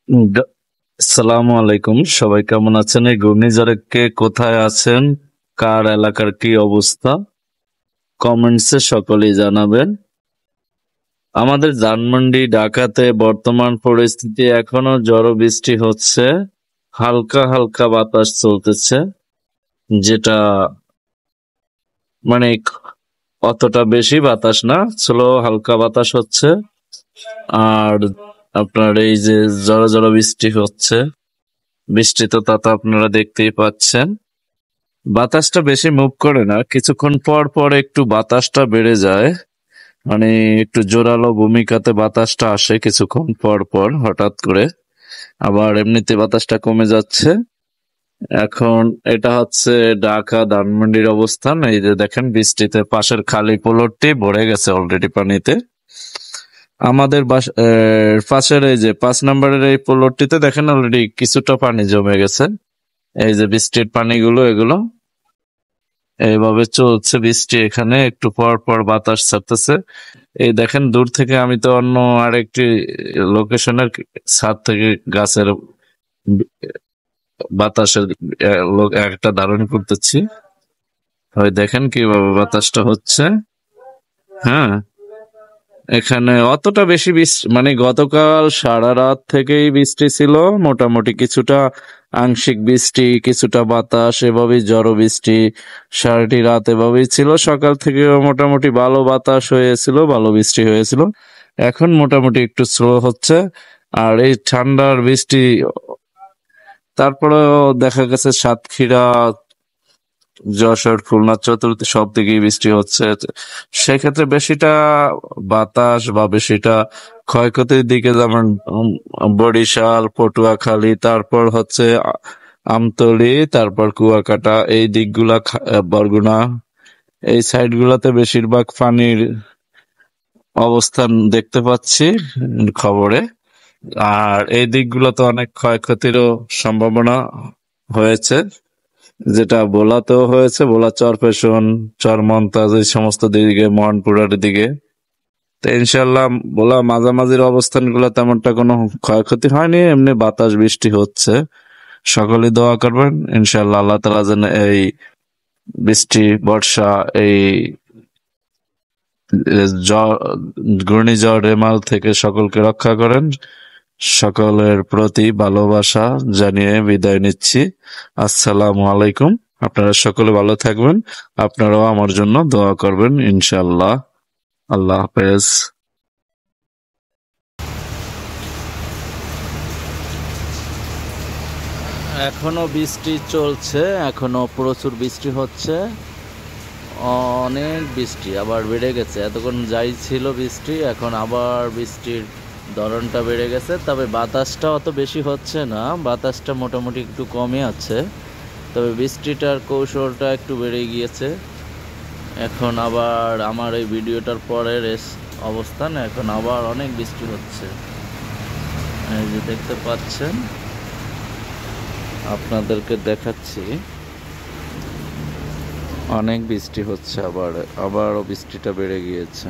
আসসালামু আলাইকুম, সবাই কেমন আছেন? এই ঘূর্ণিঝড়ে কে কোথায় আছেন, কার এলাকার কি অবস্থা, কমেন্টসে সকলেই জানাবেন। আমাদের ধানমন্ডি ঢাকাতে বর্তমান পরিস্থিতি এখনো ঝড়ো বৃষ্টি হচ্ছে, হালকা হালকা বাতাস চলতেছে, যেটা মানে অতটা বেশি বাতাস না, স্লো হালকা বাতাস হচ্ছে। আর আপনার এই যে ঝড়ো ঝড়ো বৃষ্টি হচ্ছে, বৃষ্টি তো তা তো আপনারা দেখতেই পাচ্ছেন। বাতাসটা বেশি মুভ করে না, কিছুক্ষণ পর পর একটু বাতাসটা বেড়ে যায়, মানে একটু জোরালো ভূমিকাতে বাতাসটা আসে কিছুক্ষণ পর পর হঠাৎ করে, আবার এমনিতে বাতাসটা কমে যাচ্ছে। এখন এটা হচ্ছে ঢাকা ধানমন্ডির অবস্থান। এই যে দেখেন, বৃষ্টিতে পাশের খালি প্লটটি ভরে গেছে অলরেডি পানিতে। আমাদের পাশের এই যে 5 নম্বরের এই প্লটটিতে দেখেন অলরেডি কিছুটা পানি জমে গেছে। এই যে বৃষ্টির পানিগুলো, এগুলো এইভাবে চলছে বৃষ্টি, এখানে একটু পর পর বাতাস ছাড়তেছে। এই দেখেন দূর থেকে আমি তো অন্য আরেকটি লোকেশনের ছাদ থেকে গাছের বাতাসের একটা ধারণ করতেছি। ওই দেখেন কিভাবে বাতাসটা হচ্ছে। হ্যাঁ, এখানে অতটা বেশি বৃষ্টি মানে গতকাল সারা রাত থেকেই বৃষ্টি ছিল, মোটামুটি কিছুটা আংশিক বৃষ্টি, কিছুটা বাতাস, এভাবেই ঝড়ো বৃষ্টি সারাটি রাত এভাবেই ছিল। সকাল থেকে মোটামুটি ভালো বাতাস হয়েছিল, ভালো বৃষ্টি হয়েছিল। এখন মোটামুটি একটু স্লো হচ্ছে। আর এই ঠান্ডার বৃষ্টি তারপরেও দেখা গেছে সাতক্ষীরা, যশোর, খুলনা, চতুর্থী সব দিকেই বৃষ্টি হচ্ছে। সেক্ষেত্রে বেশিটা বাতাস বা বেশিটা ক্ষয়ক্ষতির দিকে, যেমন বরিশাল, পটুয়াখালী, তারপর হচ্ছে আমতলী, তারপর কুয়াকাটা, এই দিকগুলা, বরগুনা, এই সাইড গুলাতে বেশিরভাগ পানির অবস্থান দেখতে পাচ্ছি খবরে। আর এই দিকগুলোতে অনেক ক্ষয়ক্ষতিরও সম্ভাবনা হয়েছে, যেটা ভোলাতেও হয়েছে, ভোলা চরপেশন, চরমন্তাজ, এই সমস্ত দিকে, মোহনপুরের দিকে। তো ইনশাল্লাহ ভোলা মাঝামাঝির অবস্থানগুলো তেমনটা কোনো ক্ষয়ক্ষতি হয়নি, এমনি বাতাস বৃষ্টি হচ্ছে। সকলে দোয়া করবেন ইনশাল্লাহ, আল্লাহ তাআলা যেন এই বৃষ্টি, বর্ষা, এই ঘূর্ণিঝড় রেমাল থেকে সকলকে রক্ষা করেন। সকলের প্রতি ভালোবাসা জানিয়ে বিদায় নিচ্ছি। আসসালামু আলাইকুম। আপনারা সকলে ভালো থাকবেন, আপনারাও আমার জন্য দোয়া করবেন ইনশাল্লাহ। আল্লাহ হাফেজ। এখনো বৃষ্টি চলছে, এখনো প্রচুর বৃষ্টি হচ্ছে, অনেক বৃষ্টি আবার বেড়ে গেছে। এতক্ষণ যাই ছিল বৃষ্টি, এখন আবার বৃষ্টির ধরনটা বেড়ে গেছে। তবে বাতাসটা অত বেশি হচ্ছে না, বাতাসটা মোটামুটি একটু কমে আছে, তবে বৃষ্টিটার কৌশলটা একটু বেড়ে গিয়েছে। এখন আবার আমার এই ভিডিওটার পরের অবস্থান, এখন আবার অনেক বৃষ্টি হচ্ছে। এই যে দেখতে পাচ্ছেন, আপনাদেরকে দেখাচ্ছি, অনেক বৃষ্টি হচ্ছে, আবারও বৃষ্টিটা বেড়ে গিয়েছে।